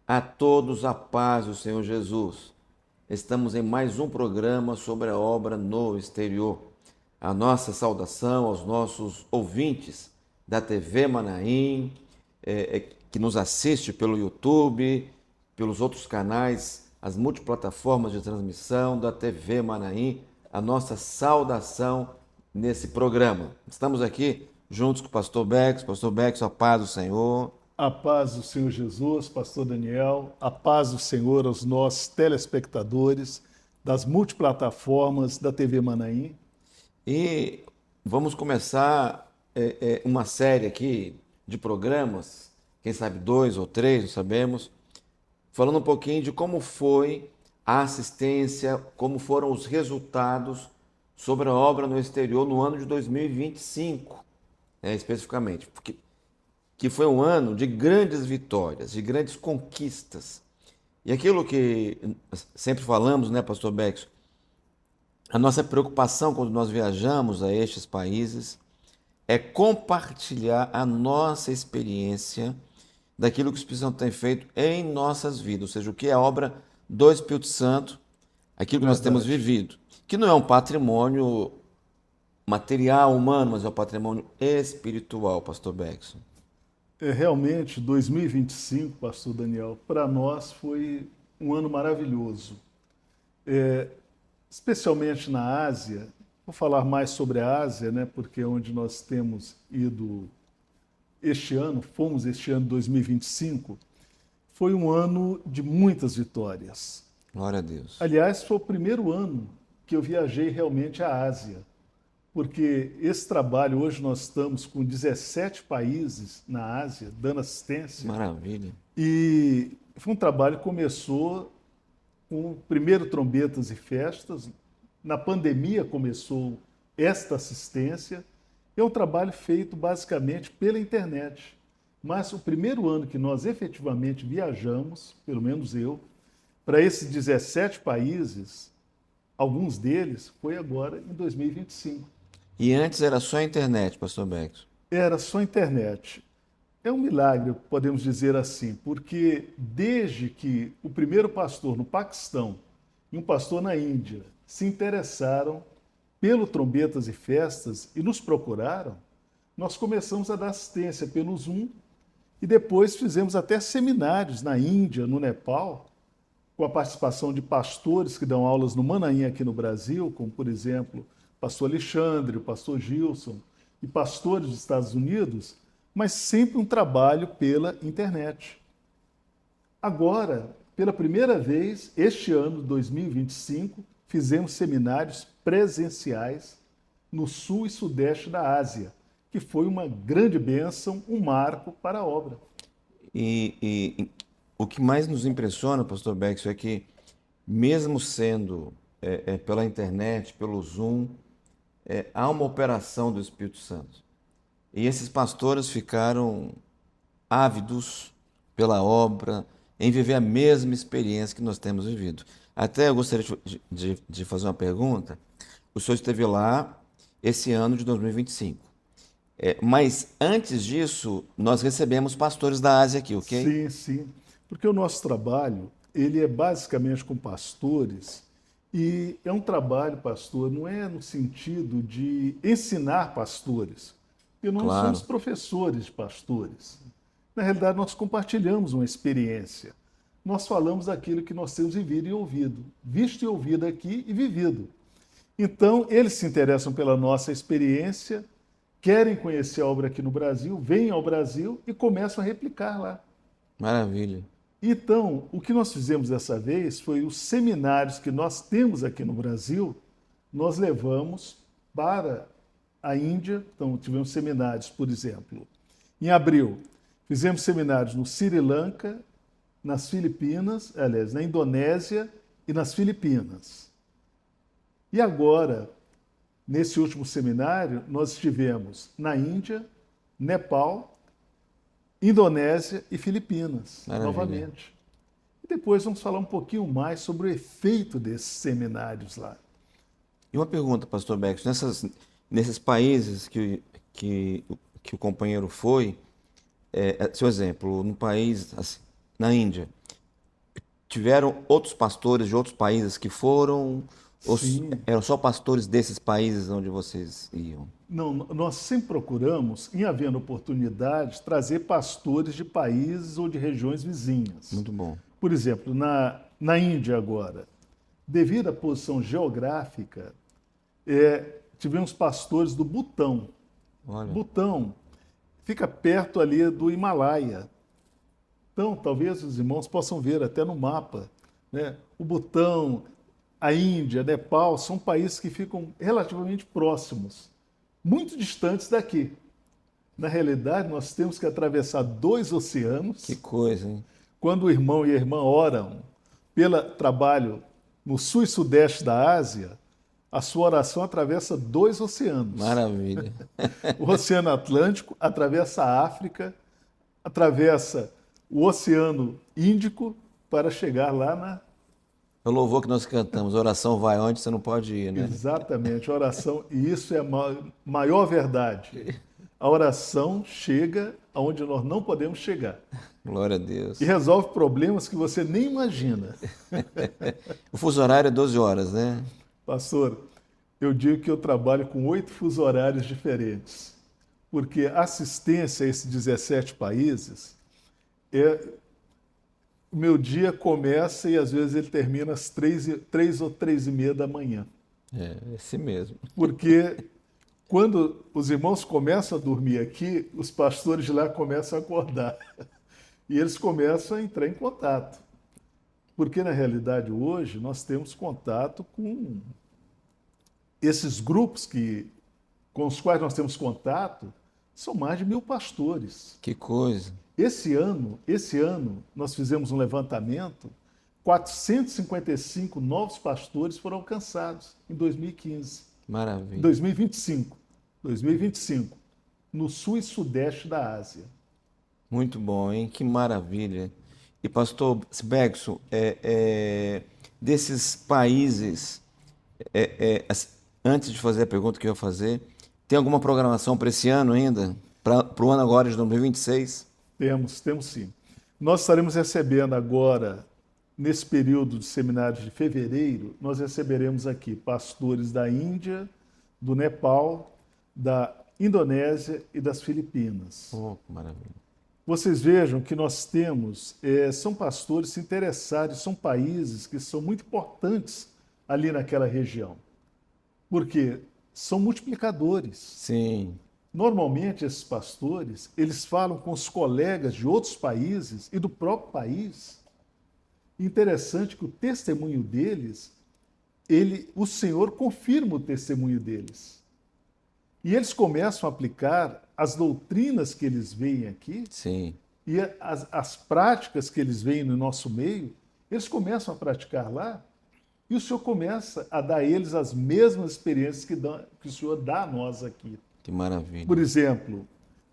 A todos a paz do Senhor Jesus. Estamos em mais um programa sobre a obra no exterior. A nossa saudação aos nossos ouvintes da TV Manaim, que nos assiste pelo YouTube, pelos outros canais, as multiplataformas de transmissão da TV Manaim. A nossa saudação nesse programa. Estamos aqui juntos com o Pastor Bex. Pastor Bex, a paz do Senhor. A paz do Senhor Jesus, pastor Daniel, a paz do Senhor aos nossos telespectadores das multiplataformas da TV Manaim. E vamos começar uma série aqui de programas, quem sabe 2 ou 3, não sabemos, falando um pouquinho de como foi a assistência, como foram os resultados sobre a obra no exterior no ano de 2025, especificamente, porque que foi um ano de grandes vitórias, de grandes conquistas. E aquilo que sempre falamos, né, Pastor Bex, a nossa preocupação quando nós viajamos a estes países é compartilhar a nossa experiência daquilo que o Espírito Santo tem feito em nossas vidas, ou seja, o que é a obra do Espírito Santo, aquilo que nós temos vivido, que não é um patrimônio material, humano, mas é um patrimônio espiritual, Pastor Bex. Realmente, 2025, pastor Daniel, para nós foi um ano maravilhoso. Especialmente na Ásia, vou falar mais sobre a Ásia, né, porque é onde nós temos ido este ano, fomos este ano 2025, foi um ano de muitas vitórias. Glória a Deus. Aliás, foi o primeiro ano que eu viajei realmente à Ásia, porque esse trabalho, hoje nós estamos com 17 países na Ásia dando assistência. Maravilha. E foi um trabalho que começou com o primeiro Trombetas e Festas, na pandemia começou esta assistência. É um trabalho feito basicamente pela internet. Mas o primeiro ano que nós efetivamente viajamos, pelo menos eu, para esses 17 países, alguns deles, foi agora em 2025. E antes era só a internet, Pastor Bex. Era só internet. É um milagre, podemos dizer assim, porque desde que o primeiro pastor no Paquistão e um pastor na Índia se interessaram pelo Trombetas e Festas e nos procuraram, nós começamos a dar assistência pelo Zoom e depois fizemos até seminários na Índia, no Nepal, com a participação de pastores que dão aulas no Manaim aqui no Brasil, como por exemplo o pastor Alexandre, o pastor Gilson e pastores dos Estados Unidos, mas sempre um trabalho pela internet. Agora, pela primeira vez, este ano, 2025, fizemos seminários presenciais no sul e sudeste da Ásia, que foi uma grande bênção, um marco para a obra. E o que mais nos impressiona, Pastor Bex, é que mesmo sendo pela internet, pelo Zoom, há uma operação do Espírito Santo. E esses pastores ficaram ávidos pela obra, em viver a mesma experiência que nós temos vivido. Até eu gostaria de fazer uma pergunta. O senhor esteve lá esse ano de 2025. Mas antes disso, nós recebemos pastores da Ásia aqui, ok? Sim, sim. Porque o nosso trabalho, ele é basicamente com pastores e é um trabalho, pastor, não é no sentido de ensinar pastores, porque nós Claro. somos professores de pastores. Na realidade, nós compartilhamos uma experiência. Nós falamos aquilo que nós temos vivido e ouvido, visto e ouvido aqui e vivido. Então, eles se interessam pela nossa experiência, querem conhecer a obra aqui no Brasil, vêm ao Brasil e começam a replicar lá. Maravilha. Então, o que nós fizemos dessa vez foi os seminários que nós temos aqui no Brasil, nós levamos para a Índia. Então, tivemos seminários, por exemplo, em abril, fizemos seminários no Sri Lanka, nas Filipinas, aliás, na Indonésia e nas Filipinas. E agora, nesse último seminário, nós estivemos na Índia, Nepal, Indonésia e Filipinas, Maravilha. novamente. E depois vamos falar um pouquinho mais sobre o efeito desses seminários lá. E uma pergunta, Pastor Bex, nesses países que o companheiro foi, seu exemplo, no país, assim, na Índia, tiveram outros pastores de outros países que foram? Ou Sim. eram só pastores desses países onde vocês iam? Não, nós sempre procuramos, em havendo oportunidade, trazer pastores de países ou de regiões vizinhas. Muito bom. Por exemplo, na Índia agora, devido à posição geográfica, tivemos pastores do Butão. Olha, Butão fica perto ali do Himalaia. Então, talvez os irmãos possam ver até no mapa, né? O Butão, a Índia, Nepal, são países que ficam relativamente próximos, muito distantes daqui. Na realidade, nós temos que atravessar 2 oceanos. que coisa, hein? Quando o irmão e a irmã oram pelo trabalho no sul e sudeste da Ásia, a sua oração atravessa 2 oceanos. Maravilha. O Oceano Atlântico atravessa a África, atravessa o Oceano Índico para chegar lá na... O louvor que nós cantamos, oração vai onde você não pode ir, né? Exatamente, a oração, e isso é a maior verdade. A oração chega aonde nós não podemos chegar. Glória a Deus. E resolve problemas que você nem imagina. O fuso horário é 12 horas, né? Pastor, eu digo que eu trabalho com 8 fuso horários diferentes, porque a assistência a esses 17 países, o meu dia começa e às vezes ele termina às 3 ou 3:30 da manhã. É, esse mesmo. Porque quando os irmãos começam a dormir aqui, os pastores de lá começam a acordar. E eles começam a entrar em contato. Porque, na realidade, hoje, nós temos contato com esses grupos com os quais nós temos contato, são mais de 1.000 pastores. Que coisa. Esse ano, nós fizemos um levantamento, 455 novos pastores foram alcançados em 2015. Maravilha. 2025, no sul e sudeste da Ásia. Muito bom, hein? Que maravilha. E pastor Bergson, desses países, antes de fazer a pergunta que eu ia fazer, tem alguma programação para esse ano ainda? Para o ano agora de 2026? Temos sim. Nós estaremos recebendo agora, nesse período de seminários de fevereiro, nós receberemos aqui pastores da Índia, do Nepal, da Indonésia e das Filipinas. Oh, que maravilha. Vocês vejam que nós temos, são pastores interessados, são países que são muito importantes ali naquela região, porque são multiplicadores. Sim. Normalmente, esses pastores, eles falam com os colegas de outros países e do próprio país. Interessante que o testemunho deles, o Senhor confirma o testemunho deles. E eles começam a aplicar as doutrinas que eles veem aqui. Sim. E as práticas que eles veem no nosso meio, eles começam a praticar lá, e o Senhor começa a dar a eles as mesmas experiências que o Senhor dá a nós aqui. Que maravilha. Por exemplo,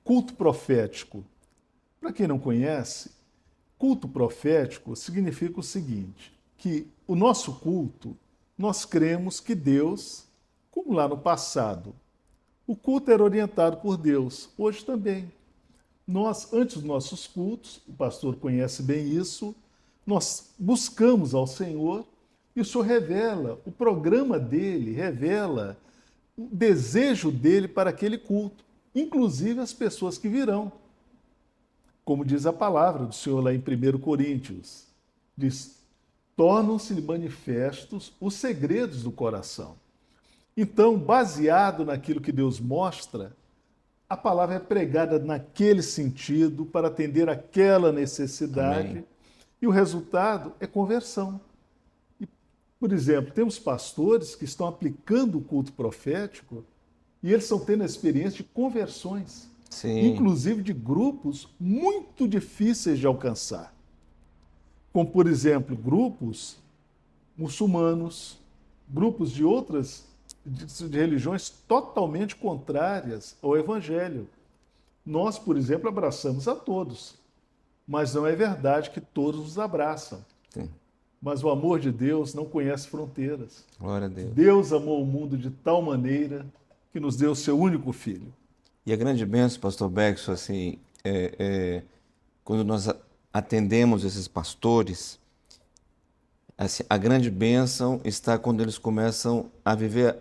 culto profético. Para quem não conhece, culto profético significa o seguinte, que o nosso culto, nós cremos que Deus, como lá no passado, o culto era orientado por Deus, hoje também. Nós, antes dos nossos cultos, o pastor conhece bem isso, nós buscamos ao Senhor e o Senhor revela, o programa dele revela o desejo dele para aquele culto, inclusive as pessoas que virão. Como diz a palavra do Senhor lá em 1 Coríntios, diz, tornam-se manifestos os segredos do coração. Então, baseado naquilo que Deus mostra, a palavra é pregada naquele sentido para atender aquela necessidade. Amém. E o resultado é conversão. E, por exemplo, temos pastores que estão aplicando o culto profético e eles estão tendo a experiência de conversões, Sim. inclusive de grupos muito difíceis de alcançar. Como, por exemplo, grupos muçulmanos, grupos de outras de religiões totalmente contrárias ao Evangelho. Nós, por exemplo, abraçamos a todos, mas não é verdade que todos os abraçam. Sim. Mas o amor de Deus não conhece fronteiras. Glória a Deus. Deus amou o mundo de tal maneira que nos deu o seu único filho. E a grande bênção, pastor Bergson, assim, quando nós atendemos esses pastores, assim, a grande bênção está quando eles começam a viver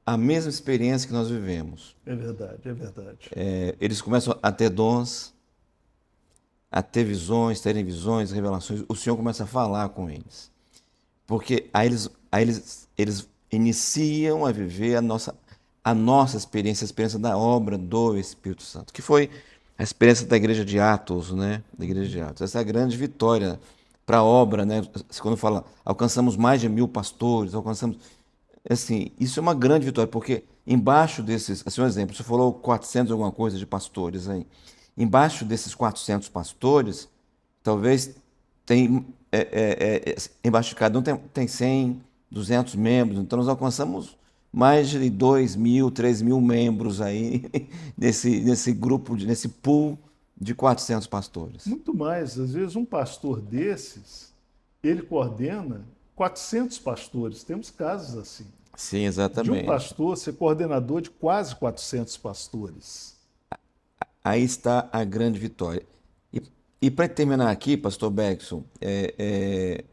a mesma experiência que nós vivemos. É verdade, é verdade. Eles começam a ter dons, a ter visões, terem visões, revelações. O Senhor começa a falar com eles. Porque eles iniciam a viver a nossa experiência, a experiência da obra do Espírito Santo, que foi a experiência da igreja de Atos, né? Da igreja de Atos. Essa é a grande vitória para a obra, né? Quando fala, alcançamos mais de 1000 pastores, alcançamos... Assim, isso é uma grande vitória, porque embaixo desses, assim, um exemplo, você falou 400 alguma coisa de pastores aí. Embaixo desses 400 pastores, talvez tem, embaixo de cada um tem 100, 200 membros, então nós alcançamos mais de 2.000, 3.000 membros aí nesse grupo, nesse pool de 400 pastores. Muito mais, às vezes um pastor desses, ele coordena 400 pastores. Temos casos assim. Sim, De um exatamente. pastor ser coordenador de quase 400 pastores. Aí está a grande vitória. E para terminar aqui, pastor Bergson, é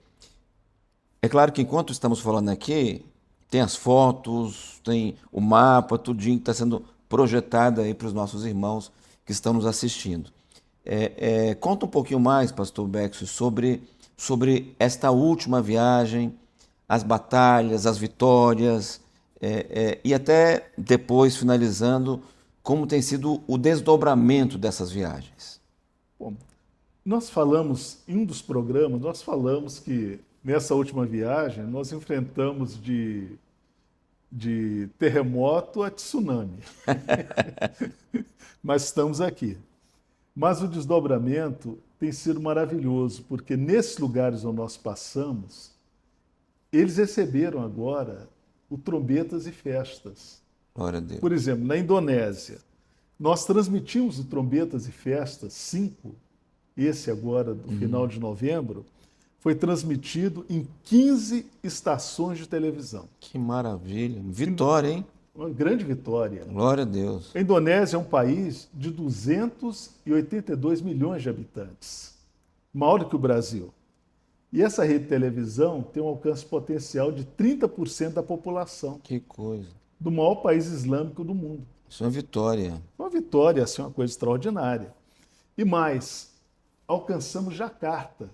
claro que enquanto estamos falando aqui, tem as fotos, tem o mapa, tudinho que está sendo projetado aí para os nossos irmãos que estão nos assistindo. Conta um pouquinho mais, pastor Bergson, sobre esta última viagem, as batalhas, as vitórias, e até depois, finalizando, como tem sido o desdobramento dessas viagens. Bom, nós falamos, em um dos programas, nós falamos que nessa última viagem nós enfrentamos de terremoto a tsunami. Mas estamos aqui. Mas o desdobramento tem sido maravilhoso, porque nesses lugares onde nós passamos, eles receberam agora o Trombetas e Festas. Glória a Deus. Por exemplo, na Indonésia, nós transmitimos o Trombetas e Festas 5, esse agora do final de novembro, foi transmitido em 15 estações de televisão. Que maravilha. Vitória, hein? Uma grande vitória. Glória a Deus. A Indonésia é um país de 282 milhões de habitantes, maior do que o Brasil. E essa rede de televisão tem um alcance potencial de 30% da população Que coisa. do maior país islâmico do mundo. Isso é uma vitória. Uma vitória, assim, uma coisa extraordinária. E mais, alcançamos Jacarta.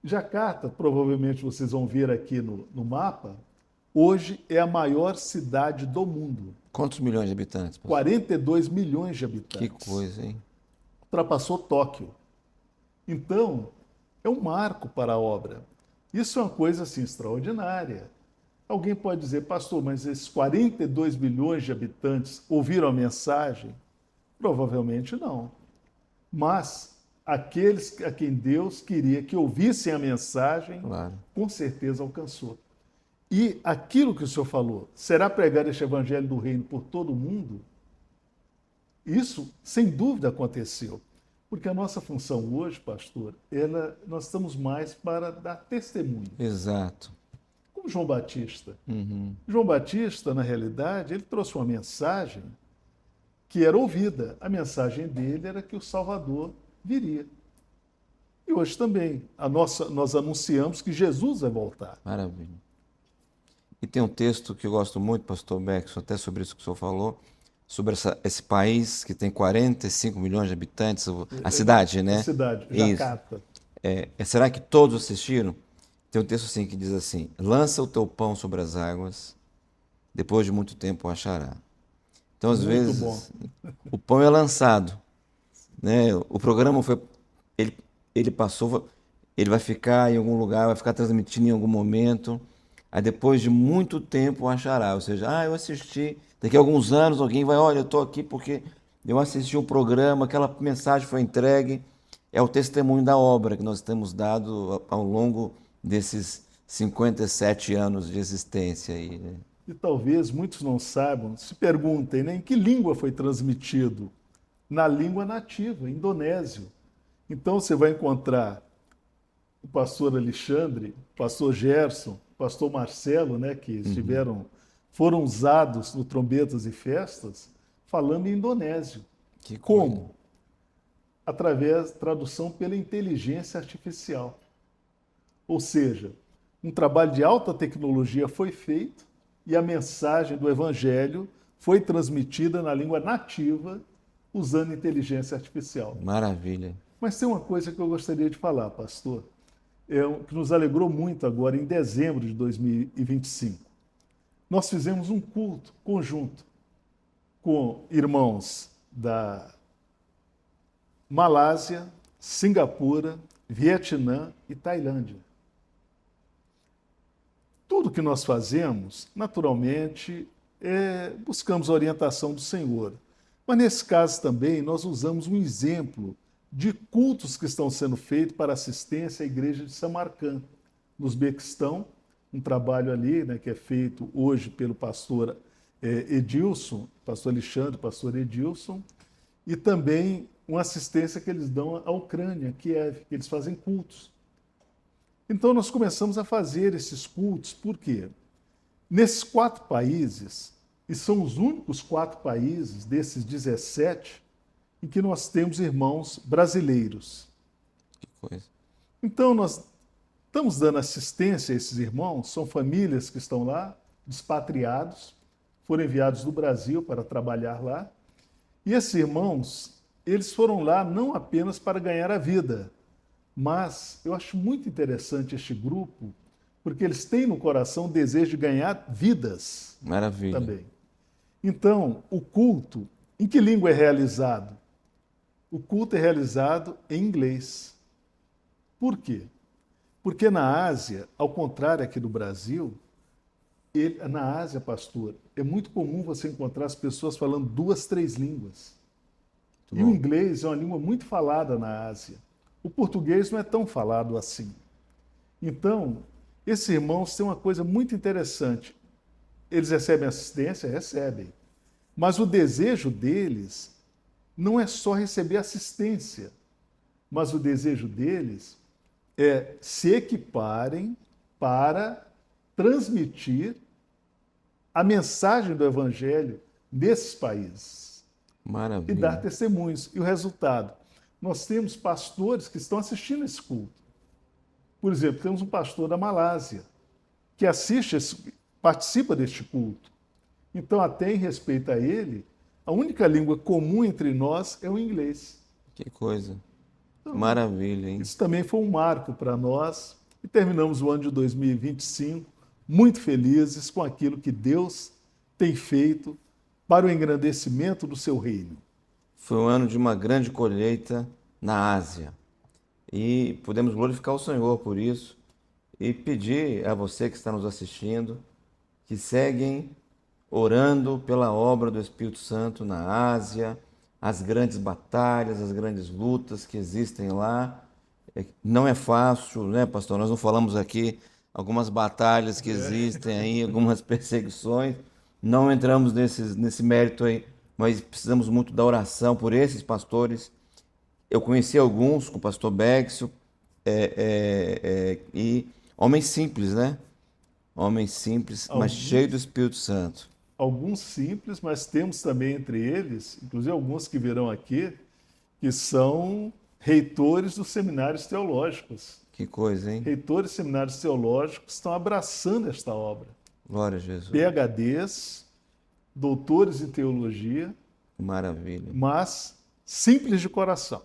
Jacarta, provavelmente vocês vão ver aqui no mapa, hoje é a maior cidade do mundo. Quantos milhões de habitantes? pastor? 42 milhões de Que habitantes. coisa, hein? Ultrapassou Tóquio. Então, é um marco para a obra. Isso é uma coisa assim extraordinária. Alguém pode dizer, pastor, mas esses 42 milhões de habitantes ouviram a mensagem? Provavelmente não. Mas aqueles a quem Deus queria que ouvissem a mensagem, Claro. com certeza alcançou. E aquilo que o senhor falou, será pregar este evangelho do reino por todo o mundo? Isso, sem dúvida, aconteceu. Porque a nossa função hoje, pastor, nós estamos mais para dar testemunho. Exato. Como João Batista. João Batista, na realidade, ele trouxe uma mensagem que era ouvida. A mensagem dele era que o Salvador viria. E hoje também, nós anunciamos que Jesus vai voltar. Maravilha. E tem um texto que eu gosto muito, pastor Bergson, até sobre isso que o senhor falou, sobre esse país que tem 45 milhões de habitantes, a cidade, né? A cidade, Isso. Jacarta. Será que todos assistiram? Tem um texto assim que diz assim: lança o teu pão sobre as águas, depois de muito tempo o achará. Então, às Muito vezes, bom. o pão é lançado, né? O programa foi, ele passou, ele vai ficar em algum lugar, vai ficar transmitindo em algum momento. Aí depois de muito tempo o achará, ou seja, eu assisti, daqui a alguns anos alguém vai, olha, eu estou aqui porque eu assisti um programa, aquela mensagem foi entregue, é o testemunho da obra que nós temos dado ao longo desses 57 anos de existência aí, né? E talvez muitos não saibam, se perguntem, né, em que língua foi transmitido? Na língua nativa, indonésio. Então você vai encontrar o pastor Alexandre, o pastor Gerson, o pastor Marcelo, né, que foram usados no Trombetas e Festas, falando em indonésio. Que Como? Através da tradução pela inteligência artificial. Ou seja, um trabalho de alta tecnologia foi feito e a mensagem do Evangelho foi transmitida na língua nativa usando inteligência artificial. Maravilha. Mas tem uma coisa que eu gostaria de falar, pastor, que nos alegrou muito agora em dezembro de 2025. Nós fizemos um culto conjunto com irmãos da Malásia, Singapura, Vietnã e Tailândia. Tudo que nós fazemos, naturalmente, buscamos a orientação do Senhor. Mas nesse caso também nós usamos um exemplo de cultos que estão sendo feitos para assistência à igreja de Samarcã, no Uzbequistão, um trabalho ali, né, que é feito hoje pelo pastor Edilson, pastor Alexandre, pastor Edilson, e também uma assistência que eles dão à Ucrânia, Kiev, que eles fazem cultos. Então nós começamos a fazer esses cultos, por quê? Nesses 4 países, e são os únicos 4 países desses 17 em que nós temos irmãos brasileiros. Que coisa. Então nós estamos dando assistência a esses irmãos, são famílias que estão lá, expatriados, foram enviados do Brasil para trabalhar lá, e esses irmãos, eles foram lá não apenas para ganhar a vida, mas eu acho muito interessante este grupo, porque eles têm no coração o desejo de ganhar vidas. Maravilha. Também. Então, o culto, em que língua é realizado? O culto é realizado em inglês. Por quê? Porque na Ásia, ao contrário aqui do Brasil, na Ásia, pastor, é muito comum você encontrar as pessoas falando 2, 3 línguas. Muito e bom. o inglês é uma língua muito falada na Ásia. O português não é tão falado assim. Então, esses irmãos têm uma coisa muito interessante. Eles recebem assistência? Recebem. Mas o desejo deles não é só receber assistência, mas o desejo deles é se equiparem para transmitir a mensagem do Evangelho nesses países. Maravilha. E dar testemunhos. E o resultado? Nós temos pastores que estão assistindo esse culto. Por exemplo, temos um pastor da Malásia que participa deste culto. Então, até em respeito a ele, a única língua comum entre nós é o inglês. Que coisa. Então, Maravilha, hein? Isso também foi um marco para nós e terminamos o ano de 2025 muito felizes com aquilo que Deus tem feito para o engrandecimento do seu reino. Foi um ano de uma grande colheita na Ásia. E podemos glorificar o Senhor por isso e pedir a você que está nos assistindo que seguem orando pela obra do Espírito Santo na Ásia, as grandes batalhas, as grandes lutas que existem lá. Não é fácil, né, pastor? Nós não falamos aqui algumas batalhas que existem aí, algumas perseguições. Não entramos nesse mérito aí, mas precisamos muito da oração por esses pastores. Eu conheci alguns com o pastor Bexio, e homens simples, né? Homens simples, mas cheios do Espírito Santo. Alguns simples, mas temos também entre eles, inclusive alguns que virão aqui, que são reitores dos seminários teológicos. Que coisa, hein? Reitores de seminários teológicos estão abraçando esta obra. Glória a Jesus. PhDs, doutores em teologia, Maravilha, mas simples de coração.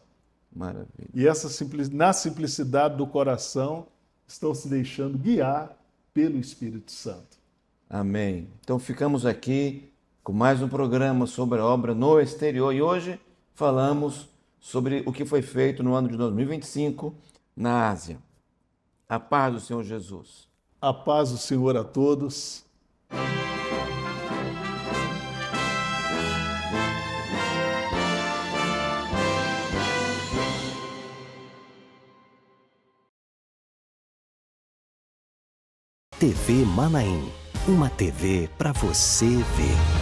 maravilha. E na simplicidade do coração estão se deixando guiar pelo Espírito Santo. Amém. Então ficamos aqui com mais um programa sobre a obra no exterior e hoje falamos sobre o que foi feito no ano de 2025 na Ásia. A paz do Senhor Jesus. A paz do Senhor a todos. TV Manaim, uma TV para você ver.